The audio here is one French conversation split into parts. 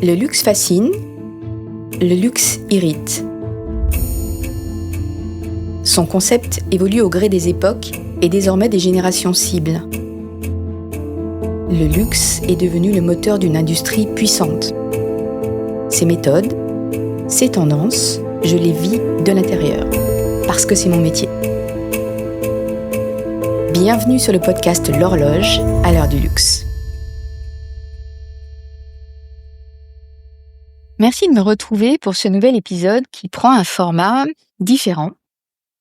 Le luxe fascine, le luxe irrite. Son concept évolue au gré des époques et désormais des générations cibles. Le luxe est devenu le moteur d'une industrie puissante. Ses méthodes, ses tendances, je les vis de l'intérieur, parce que c'est mon métier. Bienvenue sur le podcast L'Horloge à l'heure du luxe. Merci de me retrouver pour ce nouvel épisode qui prend un format différent,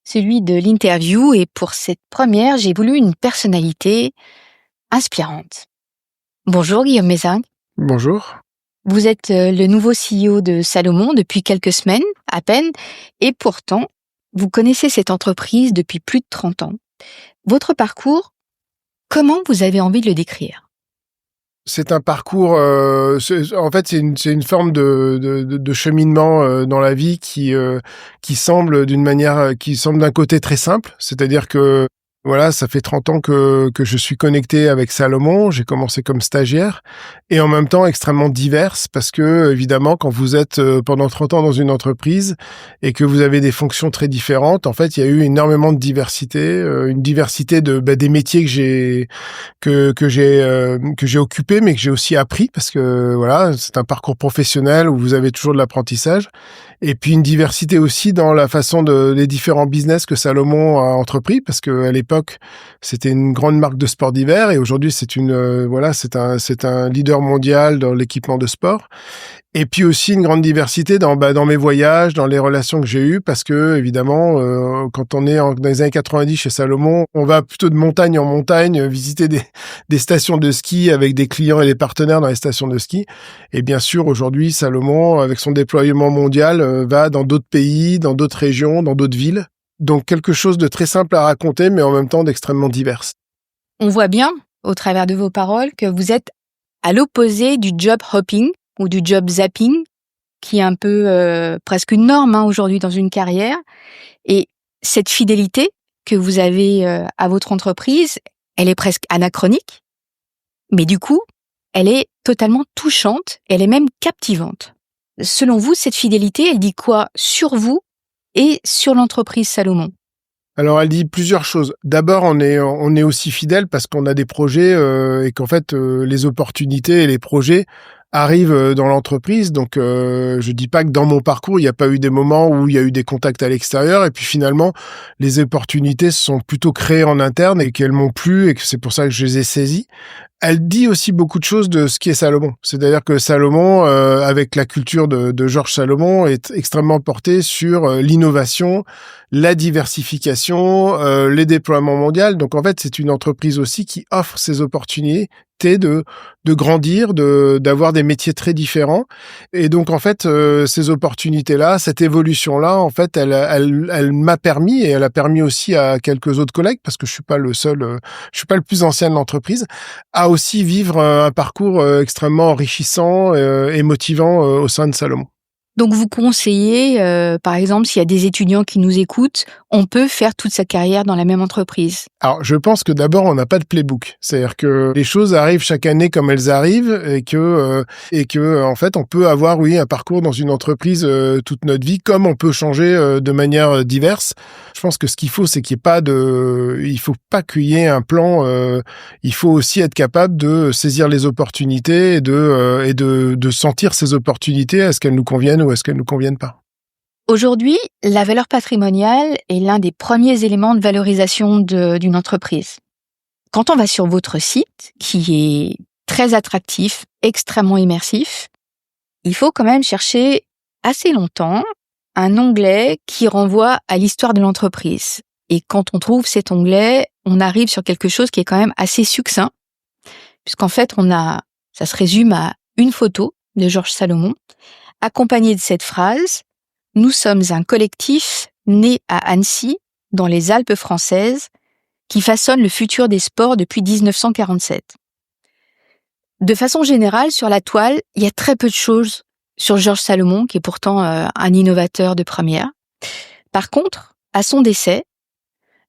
celui de l'interview, et pour cette première, j'ai voulu une personnalité inspirante. Bonjour Guillaume Mézin. Bonjour. Vous êtes le nouveau CEO de Salomon depuis quelques semaines à peine, et pourtant, vous connaissez cette entreprise depuis plus de 30 ans. Votre parcours, comment vous avez envie de le décrire ? C'est un parcours, en fait, c'est une forme de cheminement dans la vie qui semble qui semble d'un côté très simple, c'est-à-dire que voilà, ça fait 30 ans que je suis connecté avec Salomon. J'ai commencé comme stagiaire et en même temps extrêmement diverse parce que, évidemment, quand vous êtes pendant 30 ans dans une entreprise et que vous avez des fonctions très différentes, en fait, il y a eu énormément de diversité, une diversité des métiers que j'ai occupés, mais que j'ai aussi appris parce que, voilà, c'est un parcours professionnel où vous avez toujours de l'apprentissage. Et puis une diversité aussi dans la façon les différents business que Salomon a entrepris, parce que à l'époque c'était une grande marque de sport d'hiver et aujourd'hui c'est c'est un leader mondial dans l'équipement de sport. Et puis aussi une grande diversité dans mes voyages, dans les relations que j'ai eues, parce que évidemment, quand on est dans les années 90 chez Salomon, on va plutôt de montagne en montagne visiter des stations de ski avec des clients et des partenaires dans les stations de ski. Et bien sûr, aujourd'hui, Salomon, avec son déploiement mondial, va dans d'autres pays, dans d'autres régions, dans d'autres villes. Donc quelque chose de très simple à raconter, mais en même temps d'extrêmement divers. On voit bien, au travers de vos paroles, que vous êtes à l'opposé du job hopping ou du job zapping, qui est un peu presque une norme aujourd'hui dans une carrière. Et cette fidélité que vous avez à votre entreprise, elle est presque anachronique, mais du coup, elle est totalement touchante, elle est même captivante. Selon vous, cette fidélité, elle dit quoi sur vous et sur l'entreprise Salomon ? Alors, elle dit plusieurs choses. D'abord, on est aussi fidèle parce qu'on a des projets et qu'en fait, les opportunités et les projets arrivent dans l'entreprise. Donc, je dis pas que dans mon parcours, il n'y a pas eu des moments où il y a eu des contacts à l'extérieur. Et puis finalement, les opportunités se sont plutôt créées en interne et qu'elles m'ont plu et que c'est pour ça que je les ai saisies. Elle dit aussi beaucoup de choses de ce qui est Salomon. C'est-à-dire que Salomon, avec la culture de Georges Salomon, est extrêmement porté sur l'innovation, la diversification, les déploiements mondiaux. Donc en fait, c'est une entreprise aussi qui offre ces opportunités de grandir, d'avoir des métiers très différents. Et donc en fait, ces opportunités-là, cette évolution-là, en fait, elle m'a permis, et elle a permis aussi à quelques autres collègues, parce que je suis pas le plus ancien de l'entreprise, à aussi vivre un parcours extrêmement enrichissant et motivant au sein de Salomon. Donc vous conseillez, par exemple, s'il y a des étudiants qui nous écoutent, on peut faire toute sa carrière dans la même entreprise. Alors, je pense que d'abord, on n'a pas de playbook. C'est-à-dire que les choses arrivent chaque année comme elles arrivent et que en fait, on peut avoir, oui, un parcours dans une entreprise toute notre vie, comme on peut changer de manière diverse. Je pense que ce qu'il faut, c'est qu'il faut pas qu'il y ait un plan. Il faut aussi être capable de saisir les opportunités et de sentir ces opportunités. Est-ce qu'elles nous conviennent ou est-ce qu'elles nous conviennent pas? Aujourd'hui, la valeur patrimoniale est l'un des premiers éléments de valorisation d'une entreprise. Quand on va sur votre site, qui est très attractif, extrêmement immersif, il faut quand même chercher assez longtemps un onglet qui renvoie à l'histoire de l'entreprise. Et quand on trouve cet onglet, on arrive sur quelque chose qui est quand même assez succinct, puisqu'en fait, ça se résume à une photo de Georges Salomon, accompagnée de cette phrase: « Nous sommes un collectif né à Annecy, dans les Alpes françaises, qui façonne le futur des sports depuis 1947. » De façon générale, sur la toile, il y a très peu de choses sur Georges Salomon, qui est pourtant un innovateur de première. Par contre, à son décès,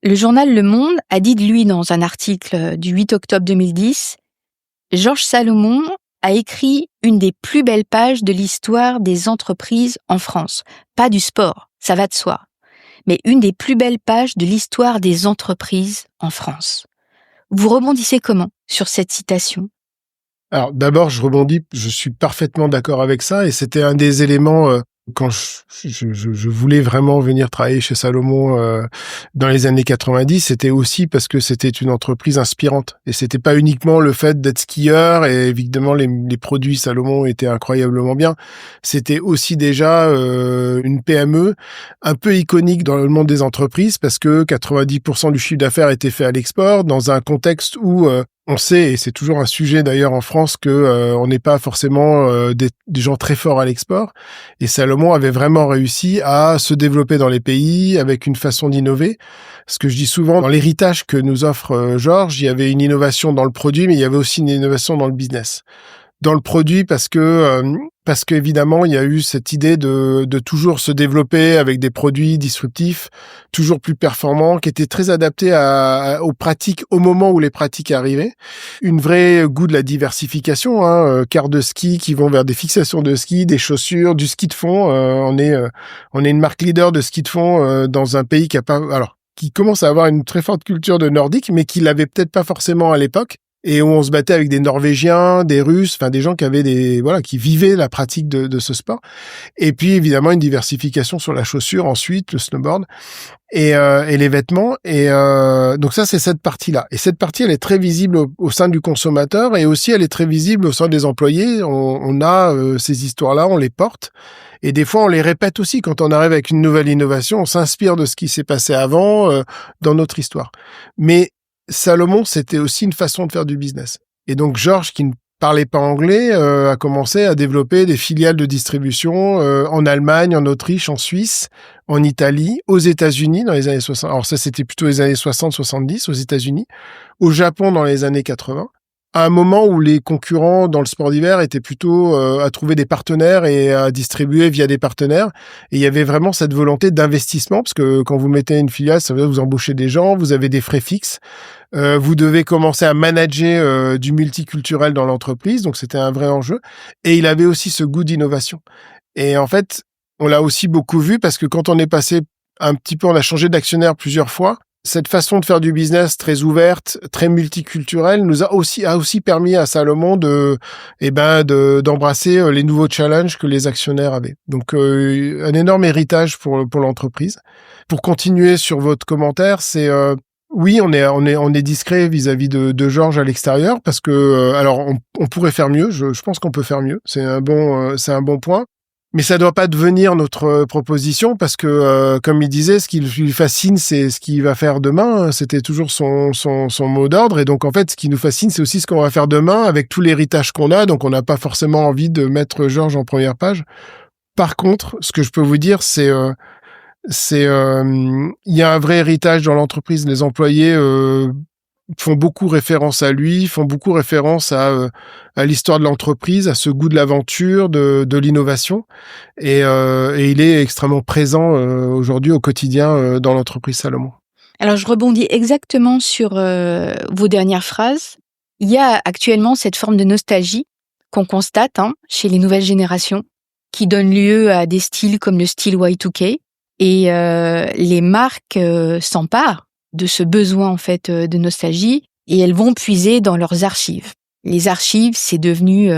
le journal Le Monde a dit de lui dans un article du 8 octobre 2010 « Georges Salomon a écrit une des plus belles pages de l'histoire des entreprises en France. Pas du sport, ça va de soi, mais une des plus belles pages de l'histoire des entreprises en France. Vous rebondissez comment sur cette citation ? Alors d'abord, je suis parfaitement d'accord avec ça, et c'était un des éléments quand je voulais vraiment venir travailler chez Salomon dans les années 90, c'était aussi parce que c'était une entreprise inspirante. Et c'était pas uniquement le fait d'être skieur, et évidemment les produits Salomon étaient incroyablement bien. C'était aussi déjà une PME un peu iconique dans le monde des entreprises, parce que 90% du chiffre d'affaires était fait à l'export, dans un contexte où on sait, et c'est toujours un sujet d'ailleurs en France, que on n'est pas forcément des gens très forts à l'export. Et Salomon avait vraiment réussi à se développer dans les pays avec une façon d'innover. Ce que je dis souvent, dans l'héritage que nous offre Georges, il y avait une innovation dans le produit, mais il y avait aussi une innovation dans le business. Dans le produit, parce que évidemment il y a eu cette idée de toujours se développer avec des produits disruptifs, toujours plus performants, qui étaient très adaptés aux pratiques au moment où les pratiques arrivaient. Une vraie goût de la diversification, quarts de ski qui vont vers des fixations de ski, des chaussures, du ski de fond. On est une marque leader de ski de fond dans un pays qui commence à avoir une très forte culture de nordique, mais qui l'avait peut-être pas forcément à l'époque. Et où on se battait avec des Norvégiens, des Russes, enfin des gens qui avaient qui vivaient la pratique de ce sport. Et puis évidemment une diversification sur la chaussure, ensuite le snowboard et les vêtements. Et donc ça, c'est cette partie-là. Et cette partie, elle est très visible au sein du consommateur, et aussi elle est très visible au sein des employés. On a ces histoires-là, on les porte. Et des fois, on les répète aussi. Quand on arrive avec une nouvelle innovation, on s'inspire de ce qui s'est passé avant dans notre histoire. Mais Salomon, c'était aussi une façon de faire du business. Et donc, Georges, qui ne parlait pas anglais, a commencé à développer des filiales de distribution en Allemagne, en Autriche, en Suisse, en Italie, aux États-Unis dans les années 60. Alors ça, c'était plutôt les années 60-70 aux États-Unis, au Japon dans les années 80. À un moment où les concurrents dans le sport d'hiver étaient plutôt à trouver des partenaires et à distribuer via des partenaires. Et il y avait vraiment cette volonté d'investissement, parce que quand vous mettez une filiale, ça veut dire que vous embauchez des gens, vous avez des frais fixes, vous devez commencer à manager du multiculturel dans l'entreprise, donc c'était un vrai enjeu. Et il avait aussi ce goût d'innovation. Et en fait, on l'a aussi beaucoup vu, parce que quand on est passé un petit peu, on a changé d'actionnaire plusieurs fois. Cette façon de faire du business très ouverte, très multiculturelle, a aussi permis à Salomon d'embrasser les nouveaux challenges que les actionnaires avaient. Donc un énorme héritage pour l'entreprise. Pour continuer sur votre commentaire, c'est oui, on est discret vis-à-vis de Georges à l'extérieur, parce que alors on pourrait faire mieux. Je pense qu'on peut faire mieux. C'est un bon point. Mais ça doit pas devenir notre proposition, parce que, comme il disait, ce qui lui fascine, c'est ce qu'il va faire demain. C'était toujours son mot d'ordre. Et donc, en fait, ce qui nous fascine, c'est aussi ce qu'on va faire demain avec tout l'héritage qu'on a. Donc, on n'a pas forcément envie de mettre Georges en première page. Par contre, ce que je peux vous dire, il y a un vrai héritage dans l'entreprise. Les employés, font beaucoup référence à lui, font beaucoup référence à l'histoire de l'entreprise, à ce goût de l'aventure, de l'innovation, et il est extrêmement présent aujourd'hui au quotidien dans l'entreprise Salomon. Alors je rebondis exactement sur vos dernières phrases. Il y a actuellement cette forme de nostalgie qu'on constate chez les nouvelles générations, qui donne lieu à des styles comme le style Y2K, et les marques s'emparent de ce besoin en fait de nostalgie, et elles vont puiser dans leurs archives. Les archives, c'est devenu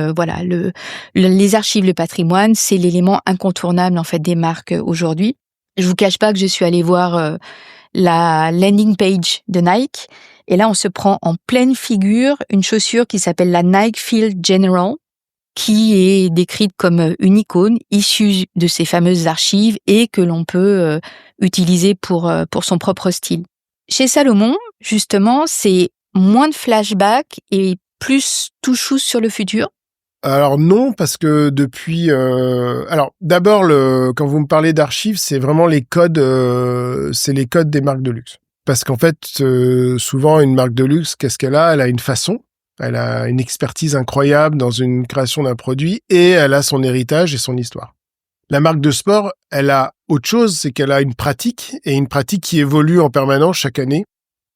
les archives, le patrimoine, c'est l'élément incontournable en fait des marques aujourd'hui. Je vous cache pas que je suis allée voir la landing page de Nike, et là on se prend en pleine figure une chaussure qui s'appelle la Nike Field General, qui est décrite comme une icône issue de ces fameuses archives et que l'on peut utiliser pour son propre style. Chez Salomon, justement, c'est moins de flashbacks et plus tout chou sur le futur. Alors non, parce que depuis... Alors d'abord, quand vous me parlez d'archives, c'est vraiment les codes des marques de luxe. Parce qu'en fait, souvent, une marque de luxe, qu'est-ce qu'elle a ? Elle a une façon, elle a une expertise incroyable dans une création d'un produit, et elle a son héritage et son histoire. La marque de sport, elle a autre chose, c'est qu'elle a une pratique, et une pratique qui évolue en permanence chaque année.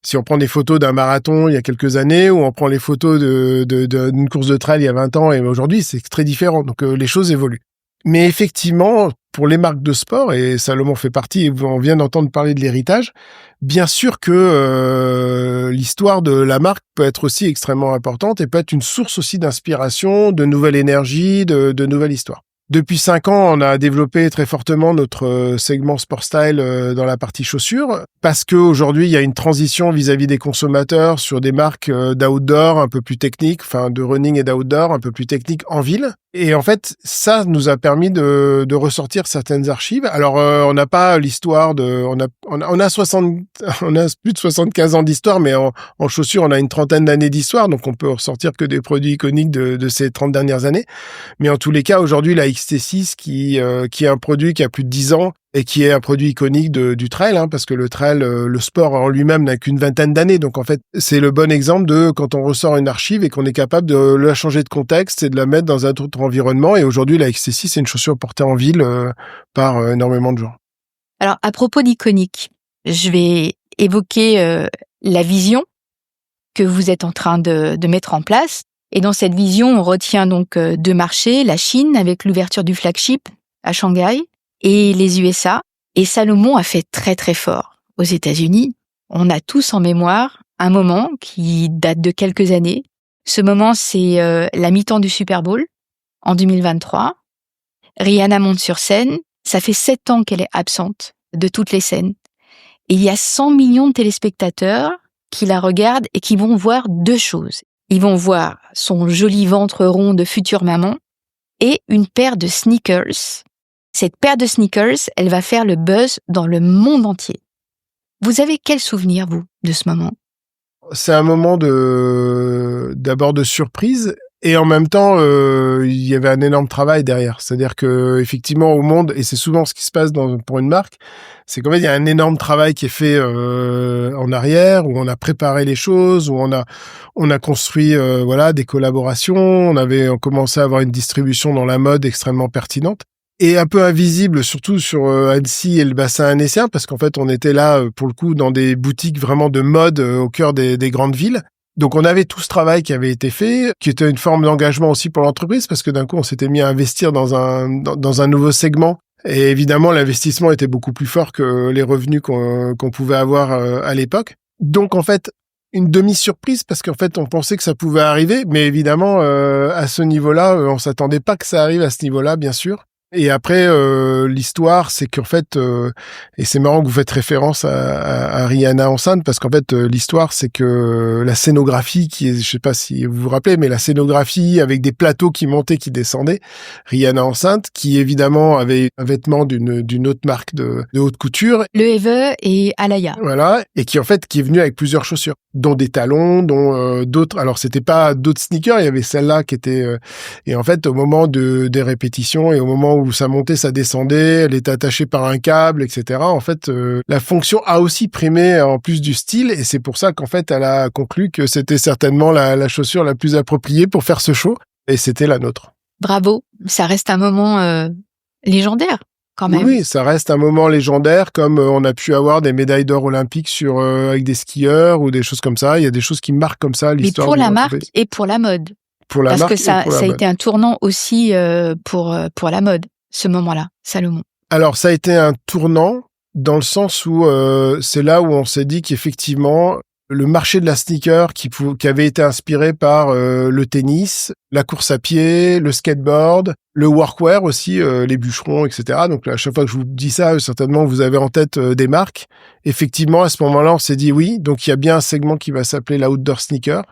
Si on prend des photos d'un marathon il y a quelques années, ou on prend les photos d'une course de trail il y a 20 ans et aujourd'hui, c'est très différent. Donc, les choses évoluent. Mais effectivement, pour les marques de sport, et Salomon fait partie, et on vient d'entendre parler de l'héritage, bien sûr que l'histoire de la marque peut être aussi extrêmement importante et peut être une source aussi d'inspiration, de nouvelle énergie, de nouvelle histoire. Depuis 5 ans, on a développé très fortement notre segment sport style dans la partie chaussures, parce qu'aujourd'hui, il y a une transition vis-à-vis des consommateurs sur des marques d'outdoor un peu plus techniques, enfin de running et d'outdoor un peu plus techniques en ville. Et en fait, ça nous a permis de ressortir certaines archives. Alors, on n'a pas l'histoire de, on a plus de 75 ans d'histoire, mais en chaussures, on a une trentaine d'années d'histoire, donc on peut ressortir que des produits iconiques de ces 30 dernières années. Mais en tous les cas, aujourd'hui, la XT6, qui est un produit qui a plus de 10 ans et qui est un produit iconique du trail, parce que le trail, le sport en lui-même n'a qu'une vingtaine d'années. Donc, en fait, c'est le bon exemple de quand on ressort une archive et qu'on est capable de la changer de contexte et de la mettre dans un autre environnement. Et aujourd'hui, la XT6, c'est une chaussure portée en ville par énormément de gens. Alors, à propos d'iconique, je vais évoquer la vision que vous êtes en train de mettre en place. Et dans cette vision, on retient donc 2 marchés, la Chine avec l'ouverture du flagship à Shanghai et les USA. Et Salomon a fait très très fort. Aux États-Unis, on a tous en mémoire un moment qui date de quelques années. Ce moment, c'est la mi-temps du Super Bowl en 2023. Rihanna monte sur scène. Ça fait 7 ans qu'elle est absente de toutes les scènes. Et il y a 100 millions de téléspectateurs qui la regardent et qui vont voir 2 choses. Ils vont voir son joli ventre rond de future maman et une paire de sneakers. Cette paire de sneakers, elle va faire le buzz dans le monde entier. Vous avez quel souvenir, vous, de ce moment ? C'est un moment d'abord de surprise. Et en même temps, il y avait un énorme travail derrière. C'est-à-dire que effectivement, au monde, et c'est souvent ce qui se passe pour une marque, c'est qu'en fait, il y a un énorme travail qui est fait en arrière, où on a préparé les choses, où on a construit des collaborations. On commencé à avoir une distribution dans la mode extrêmement pertinente. Et un peu invisible, surtout sur Annecy et le bassin annécien, parce qu'en fait, on était là, pour le coup, dans des boutiques vraiment de mode au cœur des grandes villes. Donc, on avait tout ce travail qui avait été fait, qui était une forme d'engagement aussi pour l'entreprise, parce que d'un coup, on s'était mis à investir dans un nouveau segment. Et évidemment, l'investissement était beaucoup plus fort que les revenus qu'on pouvait avoir à l'époque. Donc, en fait, une demi-surprise, parce qu'en fait, on pensait que ça pouvait arriver, mais évidemment, à ce niveau-là, on s'attendait pas que ça arrive à ce niveau-là, bien sûr. Et après, l'histoire, c'est qu'en fait, et c'est marrant que vous faites référence à Rihanna enceinte, parce qu'en fait, l'histoire, c'est que la scénographie je sais pas si vous vous rappelez, mais la scénographie avec des plateaux qui montaient, qui descendaient, Rihanna enceinte, qui évidemment avait un vêtement d'une autre marque de haute couture. Le Eve et Alaya. Voilà. Et qui est venu avec plusieurs chaussures, dont des talons, dont d'autres. Alors, c'était pas d'autres sneakers, il y avait celle-là qui était, et en fait, au moment des répétitions et au moment où ça montait, ça descendait, elle était attachée par un câble, etc. En fait, la fonction a aussi primé en plus du style, et c'est pour ça qu'en fait, elle a conclu que c'était certainement la chaussure la plus appropriée pour faire ce show, et c'était la nôtre. Bravo, ça reste un moment légendaire quand même. Oui, ça reste un moment légendaire, comme on a pu avoir des médailles d'or olympiques avec des skieurs ou des choses comme ça. Il y a des choses qui marquent comme ça l'histoire. Mais pour la marque et pour la mode. Parce que ça a été un tournant aussi pour la mode, ce moment-là, Salomon. Alors, ça a été un tournant dans le sens où c'est là où on s'est dit qu'effectivement, le marché de la sneaker qui avait été inspiré par le tennis, la course à pied, le skateboard, le workwear aussi, les bûcherons, etc. Donc, à chaque fois que je vous dis ça, certainement, vous avez en tête des marques. Effectivement, à ce moment-là, on s'est dit oui. Donc, il y a bien un segment qui va s'appeler l'outdoor sneaker.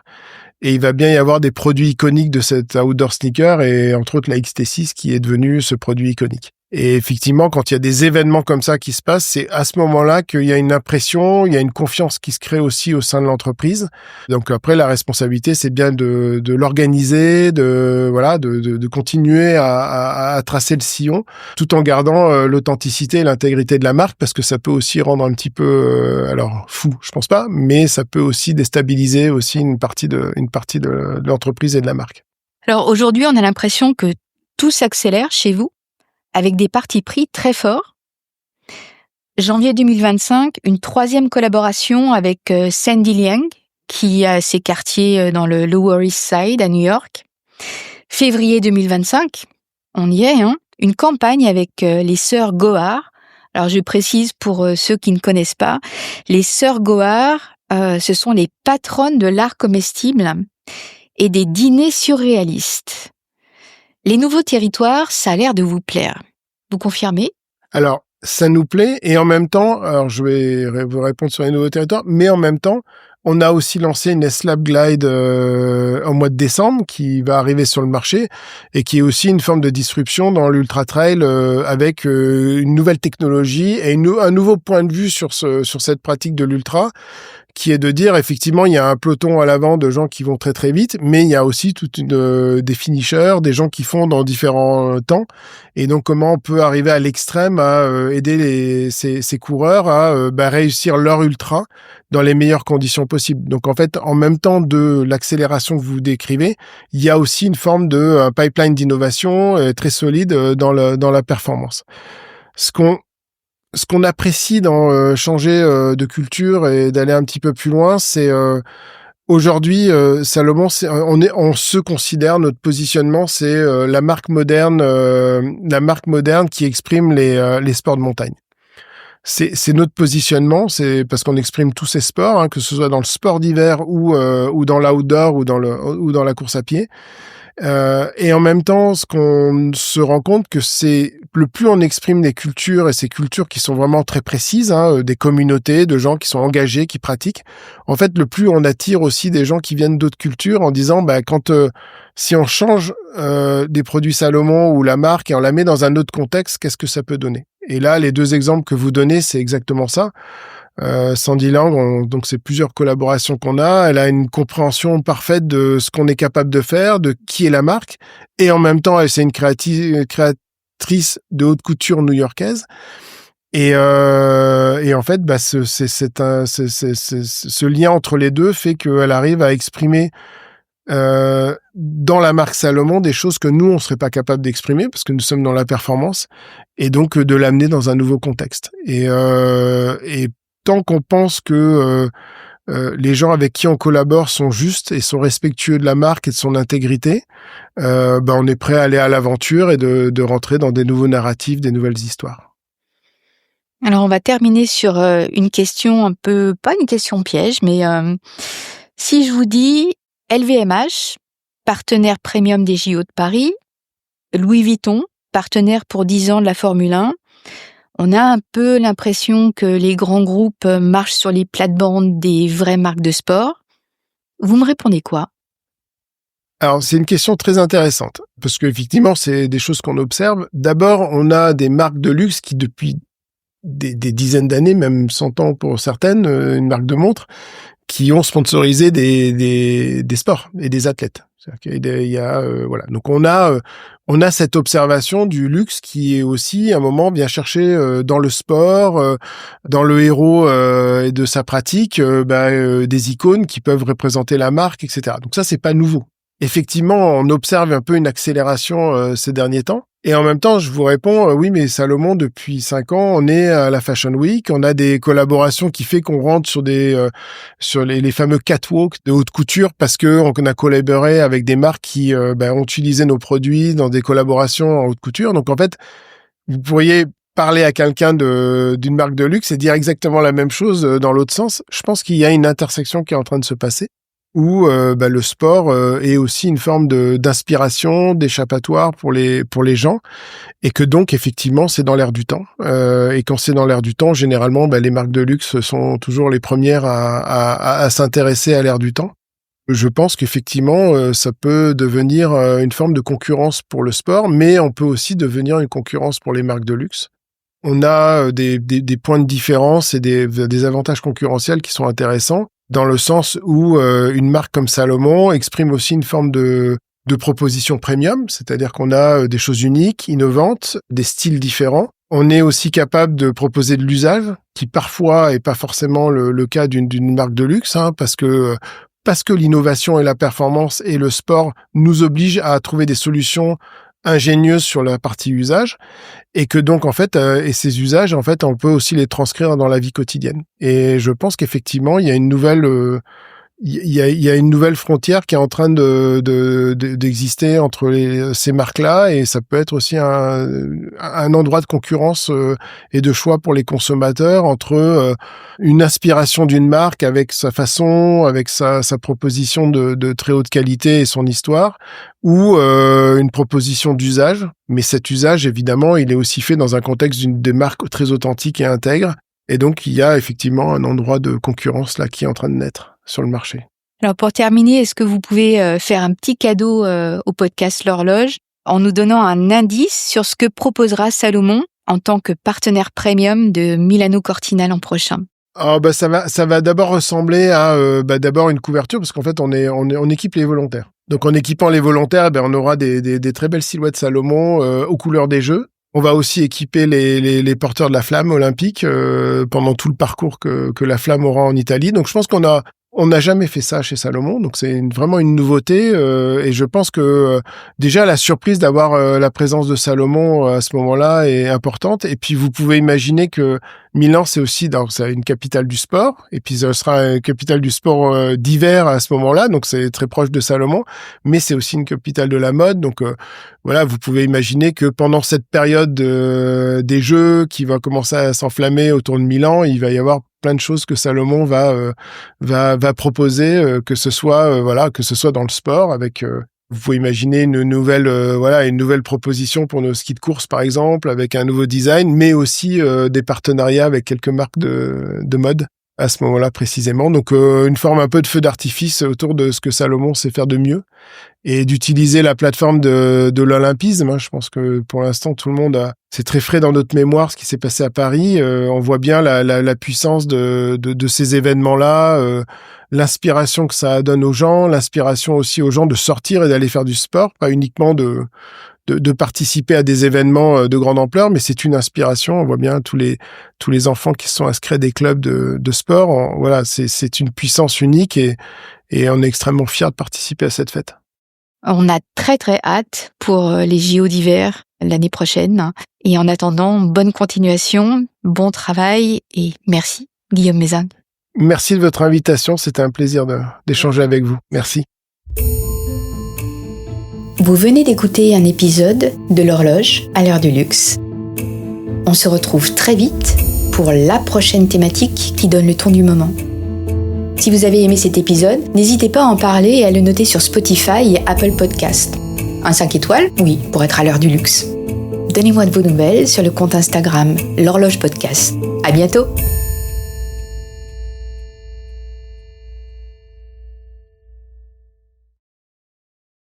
Et il va bien y avoir des produits iconiques de cet outdoor sneaker, et entre autres la XT6 qui est devenue ce produit iconique. Et effectivement, quand il y a des événements comme ça qui se passent, c'est à ce moment-là qu'il y a une impression, il y a une confiance qui se crée aussi au sein de l'entreprise. Donc après, la responsabilité, c'est bien de l'organiser, de continuer à tracer le sillon, tout en gardant l'authenticité et l'intégrité de la marque, parce que ça peut aussi rendre un petit peu, alors fou, je pense pas, mais ça peut aussi déstabiliser aussi une partie de l'entreprise et de la marque. Alors aujourd'hui, on a l'impression que tout s'accélère chez vous, avec des partis pris très forts. janvier 2025, une 3e collaboration avec Sandy Liang, qui a ses quartiers dans le Lower East Side à New York. Février 2025, on y est, une campagne avec les sœurs Gohar. Alors je précise pour ceux qui ne connaissent pas, les sœurs Gohar, ce sont les patronnes de l'art comestible et des dîners surréalistes. Les nouveaux territoires, ça a l'air de vous plaire. Vous confirmez ? Alors, ça nous plaît, et en même temps, alors je vais vous répondre sur les nouveaux territoires, mais en même temps, on a aussi lancé une S-Lab Glide au mois de décembre qui va arriver sur le marché et qui est aussi une forme de disruption dans l'ultra trail avec une nouvelle technologie et un nouveau point de vue sur cette pratique de l'ultra, qui est de dire effectivement il y a un peloton à l'avant de gens qui vont très très vite, mais il y a aussi des finishers, des gens qui font dans différents temps, et donc comment on peut arriver à l'extrême à aider ces coureurs à réussir leur ultra dans les meilleures conditions possibles. Donc en fait, en même temps de l'accélération que vous décrivez, il y a aussi une forme de pipeline d'innovation très solide dans la performance. Ce qu'on apprécie dans changer de culture et d'aller un petit peu plus loin, c'est aujourd'hui Salomon, on se considère, notre positionnement, c'est la marque moderne qui exprime les sports de montagne. C'est notre positionnement, c'est parce qu'on exprime tous ces sports, que ce soit dans le sport d'hiver ou dans l'outdoor ou dans la course à pied. Et en même temps, ce qu'on se rend compte que c'est le plus on exprime des cultures, et ces cultures qui sont vraiment très précises, des communautés de gens qui sont engagés, qui pratiquent, en fait, le plus on attire aussi des gens qui viennent d'autres cultures en disant, si on change des produits Salomon ou la marque et on la met dans un autre contexte, qu'est-ce que ça peut donner? Et là, les 2 exemples que vous donnez, c'est exactement ça. Sandy Lang, donc c'est plusieurs collaborations qu'on a. Elle a une compréhension parfaite de ce qu'on est capable de faire, de qui est la marque, et en même temps, c'est une créatrice de haute couture new-yorkaise. Et en fait, ce lien entre les deux fait qu'elle arrive à exprimer dans la marque Salomon des choses que nous on serait pas capable d'exprimer parce que nous sommes dans la performance, et donc de l'amener dans un nouveau contexte. Et tant qu'on pense que les gens avec qui on collabore sont justes et sont respectueux de la marque et de son intégrité, on est prêt à aller à l'aventure et de rentrer dans des nouveaux narratifs, des nouvelles histoires. Alors on va terminer sur une question un peu, pas une question piège, mais si je vous dis LVMH, partenaire premium des JO de Paris, Louis Vuitton, partenaire pour 10 ans de la Formule 1, on a un peu l'impression que les grands groupes marchent sur les plates-bandes des vraies marques de sport. Vous me répondez quoi ? Alors, c'est une question très intéressante, parce qu'effectivement, c'est des choses qu'on observe. D'abord, on a des marques de luxe qui, depuis des dizaines d'années, même 100 ans pour certaines, une marque de montre, qui ont sponsorisé des sports et des athlètes. Voilà. Donc on a cette observation du luxe qui est aussi à un moment vient chercher dans le sport, dans le héros et de sa pratique, des icônes qui peuvent représenter la marque, etc. Donc ça, c'est pas nouveau. Effectivement, on observe un peu une accélération ces derniers temps. Et en même temps, je vous réponds, oui, mais Salomon, depuis 5 ans, on est à la Fashion Week, on a des collaborations qui fait qu'on rentre sur sur les fameux catwalks de haute couture parce que on a collaboré avec des marques qui ont utilisé nos produits dans des collaborations en haute couture. Donc en fait, vous pourriez parler à quelqu'un d'une marque de luxe et dire exactement la même chose dans l'autre sens. Je pense qu'il y a une intersection qui est en train de se passer, où le sport est aussi une forme d'inspiration, d'échappatoire pour les gens, et que donc effectivement c'est dans l'air du temps. Et quand c'est dans l'air du temps, généralement les marques de luxe sont toujours les premières à s'intéresser à l'air du temps. Je pense qu'effectivement ça peut devenir une forme de concurrence pour le sport, mais on peut aussi devenir une concurrence pour les marques de luxe. On a des points de différence et des avantages concurrentiels qui sont intéressants, dans le sens où une marque comme Salomon exprime aussi une forme de proposition premium, c'est-à-dire qu'on a des choses uniques, innovantes, des styles différents. On est aussi capable de proposer de l'usage, qui parfois est pas forcément le cas d'une marque de luxe, parce que l'innovation et la performance et le sport nous obligent à trouver des solutions ingénieuse sur la partie usage, et que donc en fait, et ces usages, en fait, on peut aussi les transcrire dans la vie quotidienne. Et je pense qu'effectivement, il y a une nouvelle il y a une nouvelle frontière qui est en train d'exister entre ces marques-là, et ça peut être aussi un endroit de concurrence et de choix pour les consommateurs entre une inspiration d'une marque avec sa façon, avec sa proposition de très haute qualité et son histoire, ou une proposition d'usage. Mais cet usage, évidemment, il est aussi fait dans un contexte des marques très authentiques et intègres. Et donc, il y a effectivement un endroit de concurrence là qui est en train de naître sur le marché. Alors pour terminer, est-ce que vous pouvez faire un petit cadeau au podcast L'Horloge en nous donnant un indice sur ce que proposera Salomon en tant que partenaire premium de Milano Cortina l'an prochain? Ça va d'abord ressembler à d'abord une couverture, parce qu'en fait on équipe les volontaires. Donc en équipant les volontaires, on aura des très belles silhouettes Salomon aux couleurs des jeux. On va aussi équiper les porteurs de la flamme olympique pendant tout le parcours que la flamme aura en Italie. Donc je pense on n'a jamais fait ça chez Salomon, donc c'est vraiment une nouveauté, et je pense que déjà la surprise d'avoir la présence de Salomon à ce moment-là est importante. Et puis vous pouvez imaginer que Milan, c'est une capitale du sport, et puis ça sera une capitale du sport d'hiver à ce moment-là, donc c'est très proche de Salomon, mais c'est aussi une capitale de la mode. Donc voilà, vous pouvez imaginer que pendant cette période des Jeux qui va commencer à s'enflammer autour de Milan, il va y avoir plein de choses que Salomon va proposer, que ce soit dans le sport, avec vous pouvez imaginer une nouvelle proposition pour nos skis de course par exemple, avec un nouveau design, mais aussi des partenariats avec quelques marques de mode à ce moment-là précisément. Donc une forme un peu de feu d'artifice autour de ce que Salomon sait faire de mieux, et d'utiliser la plateforme de l'olympisme. Je pense que pour l'instant tout le monde c'est très frais dans notre mémoire ce qui s'est passé à Paris. On voit bien la puissance de ces événements-là, l'inspiration que ça donne aux gens, l'inspiration aussi aux gens de sortir et d'aller faire du sport, pas uniquement de participer à des événements de grande ampleur, mais c'est une inspiration. On voit bien tous les enfants qui sont inscrits à des clubs de sport. C'est une puissance unique, et on est extrêmement fiers de participer à cette fête. On a très très hâte pour les JO d'hiver l'année prochaine. Et en attendant, bonne continuation, bon travail, et merci Guillaume Mézin. Merci de votre invitation, c'était un plaisir d'échanger avec vous. Merci. Vous venez d'écouter un épisode de l'Horloge à l'heure du luxe. On se retrouve très vite pour la prochaine thématique qui donne le ton du moment. Si vous avez aimé cet épisode, n'hésitez pas à en parler et à le noter sur Spotify et Apple Podcast. Un 5 étoiles, oui, pour être à l'heure du luxe. Donnez-moi de vos nouvelles sur le compte Instagram L'Horloge Podcast. À bientôt!